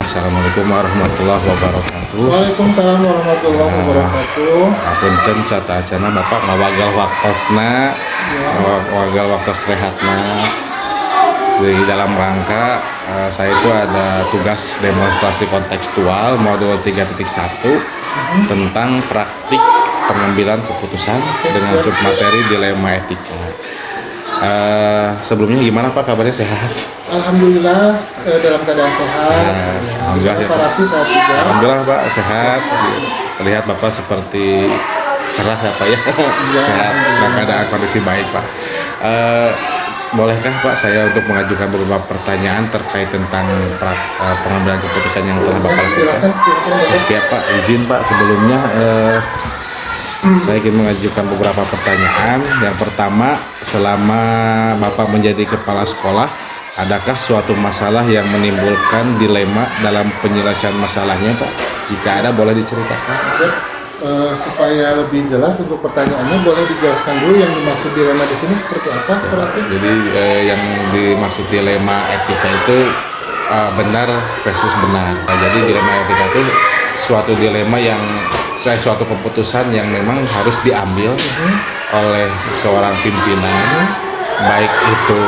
Assalamualaikum warahmatullahi wabarakatuh. Waalaikumsalam warahmatullahi wabarakatuh. Apunten satacana Bapak ngawagal waktosna, ngawagal waktos rehatna. Di dalam rangka saya itu ada tugas demonstrasi kontekstual modul 3.1 tentang praktik pengambilan keputusan dengan submateri dilema etika. Sebelumnya gimana Pak, kabarnya sehat? Alhamdulillah dalam keadaan sehat. Alhamdulillah ya Pak. Terapi saat juga. Alhamdulillah Pak sehat. Terlihat Bapak seperti cerah ya Pak ya. Sehat dalam keadaan kondisi baik Pak. Bolehkah Pak saya untuk mengajukan beberapa pertanyaan terkait tentang pengambilan keputusan yang telah Bapak lakukan? Silakan. Siap Pak, izin Pak sebelumnya saya ingin mengajukan beberapa pertanyaan. Yang pertama, selama Bapak menjadi kepala sekolah, adakah suatu masalah yang menimbulkan dilema dalam penyelesaian masalahnya Pak? Jika ada boleh diceritakan. Supaya lebih jelas untuk pertanyaannya, boleh dijelaskan dulu yang dimaksud dilema di sini seperti apa? Jadi yang dimaksud dilema etika itu benar versus benar. Jadi dilema etika itu suatu dilema yang suatu keputusan yang memang harus diambil oleh seorang pimpinan, baik itu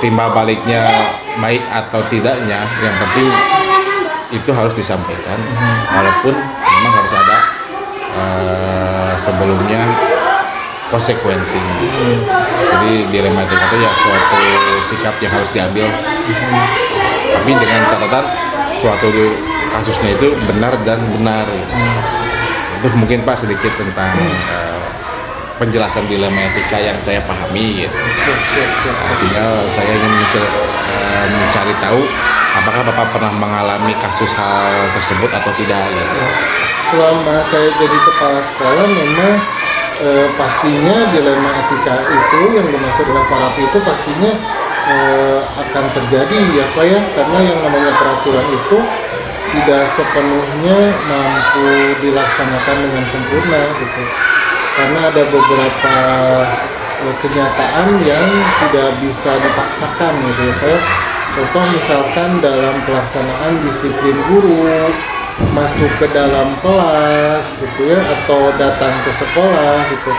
timbal baliknya baik atau tidaknya, yang penting itu harus disampaikan, walaupun memang harus ada sebelumnya konsekuensinya. Jadi dilema etika itu ya suatu sikap yang harus diambil, tapi dengan catatan suatu kasusnya itu benar dan benar. Itu mungkin Pak sedikit tentang penjelasan dilema etika yang saya pahami gitu. Artinya saya ingin mencari tahu apakah Bapak pernah mengalami kasus hal tersebut atau tidak gitu. Selama saya jadi kepala sekolah memang pastinya dilema etika itu yang dimaksud oleh para itu pastinya akan terjadi ya Pak ya, karena yang namanya peraturan itu tidak sepenuhnya mampu dilaksanakan dengan sempurna gitu, karena ada beberapa kenyataan yang tidak bisa dipaksakan gitu ya Pak ya. Contoh misalkan dalam pelaksanaan disiplin guru, masuk ke dalam kelas gitu ya, atau datang ke sekolah gitu,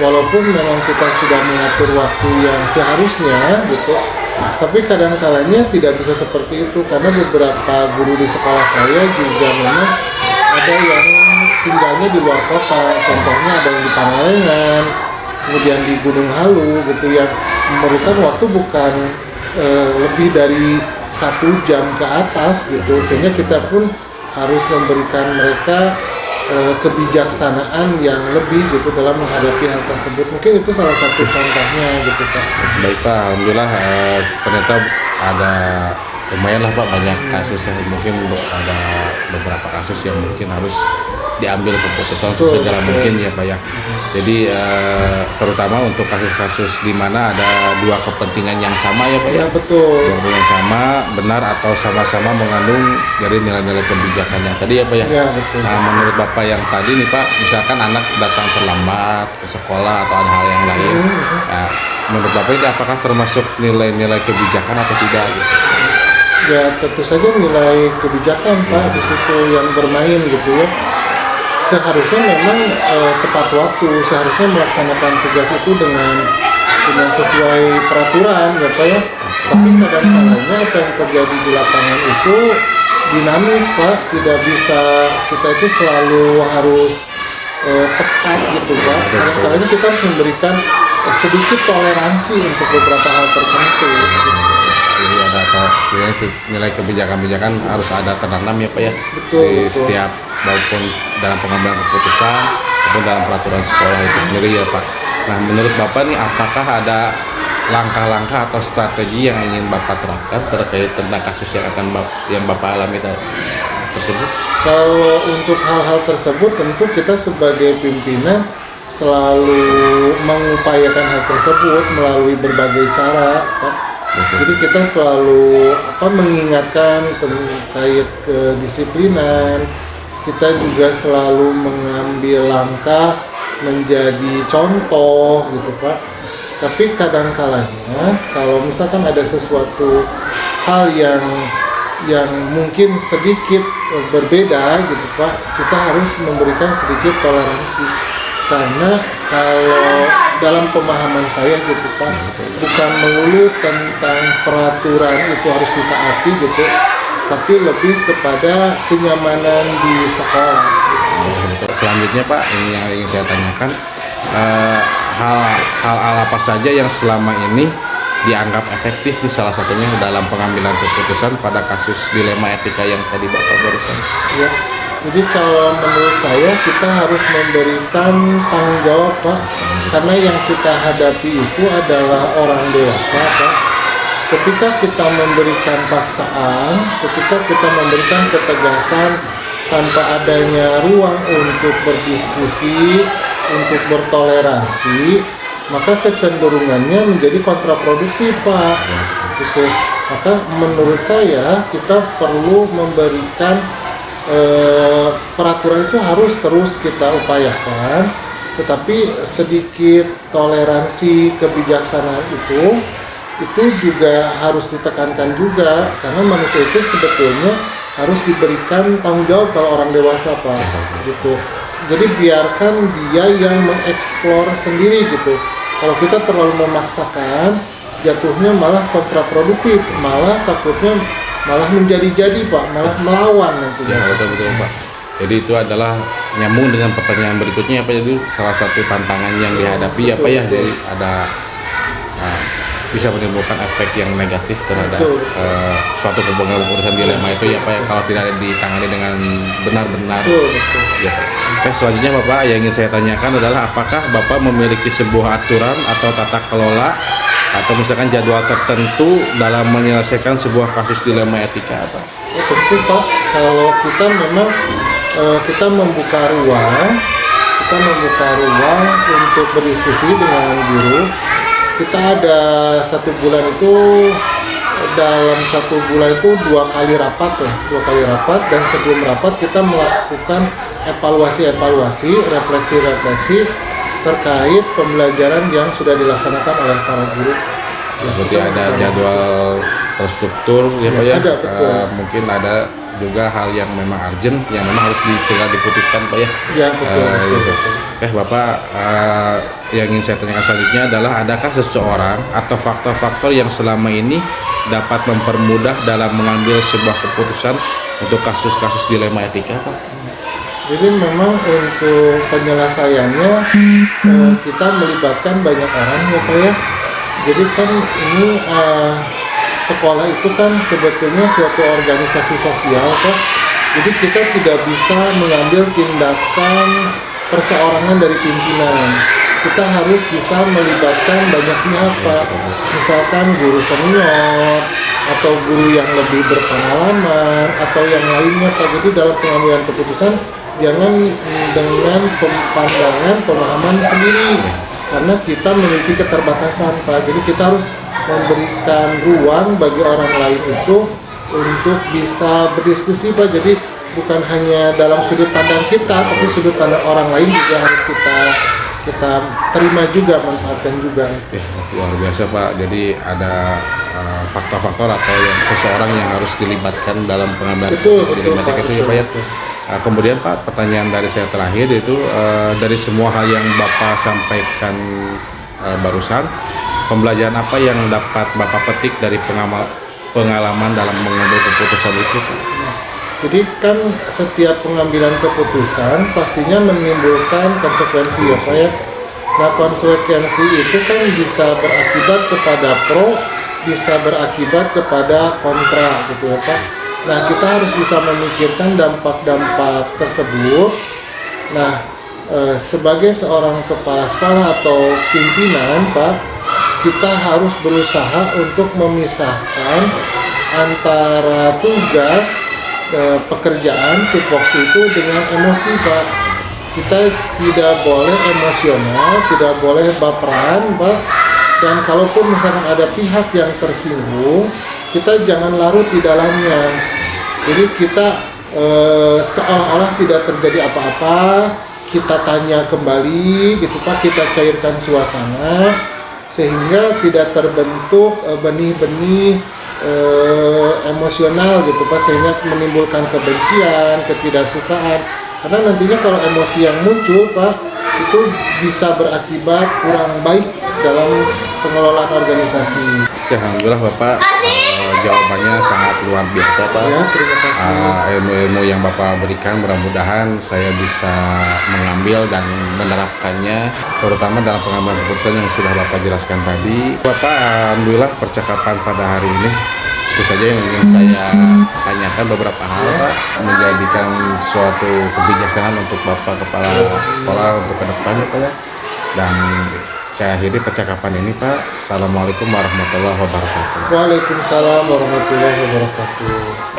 walaupun memang kita sudah mengatur waktu yang seharusnya gitu, tapi kadang-kalanya tidak bisa seperti itu, karena beberapa guru di sekolah saya juga memang ada yang tinggalnya di luar kota, contohnya ada yang di Pangalengan, kemudian di Gunung Halu gitu, yang memerlukan waktu bukan lebih dari 1 jam ke atas gitu, sehingga kita pun harus memberikan mereka kebijaksanaan yang lebih gitu dalam menghadapi hal tersebut. Mungkin itu salah satu contohnya gitu Pak. Baik Pak, alhamdulillah ternyata ada lumayan lah Pak banyak kasus yang mungkin ada beberapa kasus yang mungkin harus diambil keputusan sesegera mungkin ya Pak ya. Jadi terutama untuk kasus-kasus di mana ada dua kepentingan yang sama ya Pak ya. Betul. Dua kepentingan yang sama, benar atau sama-sama mengandung dari nilai-nilai kebijakan yang tadi ya Pak ya. Ya betul. Nah, menurut Bapak yang tadi nih Pak, misalkan anak datang terlambat ke sekolah atau ada hal yang lain, nah, menurut Bapak ini apakah termasuk nilai-nilai kebijakan atau tidak gitu? Ya tentu saja nilai kebijakan Pak di situ yang bermain gitu ya. Seharusnya memang tepat waktu, seharusnya melaksanakan tugas itu dengan sesuai peraturan ya Pak ya. Tapi kadang-kadangnya apa yang terjadi di lapangan itu dinamis Pak, tidak bisa kita itu selalu harus tepat gitu Pak. Kadang-kadang kita harus memberikan sedikit toleransi untuk beberapa hal tertentu gitu. Jadi ada nilai kebijakan harus ada tertanam ya Pak ya. Betul. Setiap maupun dalam pengambilan keputusan maupun dalam peraturan sekolah itu sendiri ya Pak. Nah menurut Bapak nih, apakah ada langkah-langkah atau strategi yang ingin Bapak terapkan terkait tentang kasus yang Bapak alami tersebut? Kalau untuk hal-hal tersebut tentu kita sebagai pimpinan selalu mengupayakan hal tersebut melalui berbagai cara Pak. Jadi kita selalu mengingatkan terkait kedisiplinan, kita juga selalu mengambil langkah menjadi contoh gitu Pak. Tapi kadang-kalanya kalau misalkan ada sesuatu hal yang yang mungkin sedikit berbeda gitu Pak, kita harus memberikan sedikit toleransi. Karena kalau dalam pemahaman saya gitu Pak, bukan melulu tentang peraturan itu harus ditaati gitu, tapi lebih kepada kenyamanan di sekolah gitu. Selanjutnya Pak, ini yang ingin saya tanyakan, hal apa saja yang selama ini dianggap efektif di salah satunya dalam pengambilan keputusan pada kasus dilema etika yang tadi Bapak barusan? Ya, jadi kalau menurut saya kita harus memberikan tanggung jawab Pak, karena yang kita hadapi itu adalah orang dewasa Pak. Ketika kita memberikan paksaan, ketika kita memberikan ketegasan tanpa adanya ruang untuk berdiskusi, untuk bertoleransi, maka kecenderungannya menjadi kontraproduktif Pak. Gitu. Maka menurut saya kita perlu memberikan peraturan itu harus terus kita upayakan, tetapi sedikit toleransi, kebijaksanaan itu juga harus ditekankan juga, karena manusia itu sebetulnya harus diberikan tanggung jawab kalau orang dewasa Pak. Gitu. Jadi biarkan dia yang mengeksplor sendiri gitu. Kalau kita terlalu memaksakan, jatuhnya malah kontraproduktif, malah takutnya malah menjadi-jadi Pak, malah melawan nantinya. Ya betul Pak. Jadi itu adalah nyambung dengan pertanyaan berikutnya Pak. Jadi salah satu tantangan yang dihadapi Pak ya, jadi ada bisa menimbulkan efek yang negatif terhadap suatu keputusan dilema itu ya Pak ya, kalau tidak ditangani dengan benar-benar. Ya. Selanjutnya Bapak yang ingin saya tanyakan adalah apakah Bapak memiliki sebuah aturan atau tata kelola atau misalkan jadwal tertentu dalam menyelesaikan sebuah kasus dilema etika Pak? Ya, tentu Pak, kalau kita memang kita membuka ruang untuk berdiskusi dengan guru. Kita ada 1 bulan itu, dalam 1 bulan itu 2 kali rapat, dan sebelum rapat kita melakukan evaluasi, refleksi terkait pembelajaran yang sudah dilaksanakan oleh para guru. Berarti ada jadwal terstruktur ya Pak ya? Ada, betul. Mungkin ada juga hal yang memang urgent yang memang harus segera diputuskan Pak ya? Ya betul. Bapak, yang ingin saya tanyakan selanjutnya adalah adakah seseorang atau faktor-faktor yang selama ini dapat mempermudah dalam mengambil sebuah keputusan untuk kasus-kasus dilema etika Pak? Jadi memang untuk penyelesaiannya kita melibatkan banyak orang ya Pak ya. Jadi kan ini sekolah itu kan sebetulnya suatu organisasi sosial Pak. Jadi kita tidak bisa mengambil tindakan perseorangan dari pimpinan. Kita harus bisa melibatkan banyak pihak Pak. Misalkan guru senior atau guru yang lebih berpengalaman atau yang lainnya Pak. Jadi dalam pengambilan keputusan jangan dengan pandangan pemahaman sendiri, karena kita memiliki keterbatasan Pak. Jadi kita harus memberikan ruang bagi orang lain itu untuk bisa berdiskusi Pak. Jadi bukan hanya dalam sudut pandang kita, tapi sudut pandang orang lain juga harus kita terima juga, manfaatkan juga. Luar biasa Pak. Jadi ada faktor-faktor atau yang seseorang yang harus dilibatkan dalam pengambilan keputusan itu ya Pak ya. Kemudian Pak, pertanyaan dari saya terakhir itu dari semua hal yang Bapak sampaikan barusan, pembelajaran apa yang dapat Bapak petik dari pengalaman dalam mengambil keputusan itu Pak? Jadi kan setiap pengambilan keputusan pastinya menimbulkan konsekuensi ya Pak ya. Nah konsekuensi itu kan bisa berakibat kepada pro, bisa berakibat kepada kontra gitu ya Pak. Nah kita harus bisa memikirkan dampak-dampak tersebut. Nah sebagai seorang kepala sekolah atau pimpinan Pak, kita harus berusaha untuk memisahkan antara tugas pekerjaan tupoksi itu dengan emosi Pak. Kita tidak boleh emosional, tidak boleh baperan Pak. Dan kalaupun misalkan ada pihak yang tersinggung, kita jangan larut di dalamnya. Jadi kita seolah-olah tidak terjadi apa-apa, kita tanya kembali gitu Pak, kita cairkan suasana sehingga tidak terbentuk benih-benih emosional gitu Pak, sehingga menimbulkan kebencian, ketidaksukaan. Karena nantinya kalau emosi yang muncul Pak, itu bisa berakibat kurang baik dalam pengelolaan organisasi. Ya, alhamdulillah Bapak, jawabannya sangat luar biasa Pak. Ya, terima kasih. Ilmu-ilmu yang Bapak berikan mudah-mudahan saya bisa mengambil dan menerapkannya, terutama dalam pengambilan keputusan yang sudah Bapak jelaskan tadi. Bapak, alhamdulillah percakapan pada hari ini itu saja yang ingin saya tanyakan, beberapa hal Pak, menjadikan suatu kebijaksanaan untuk Bapak kepala sekolah untuk ke depannya Pak ya. Dan saya akhiri percakapan ini Pak. Assalamualaikum warahmatullahi wabarakatuh. Waalaikumsalam warahmatullahi wabarakatuh.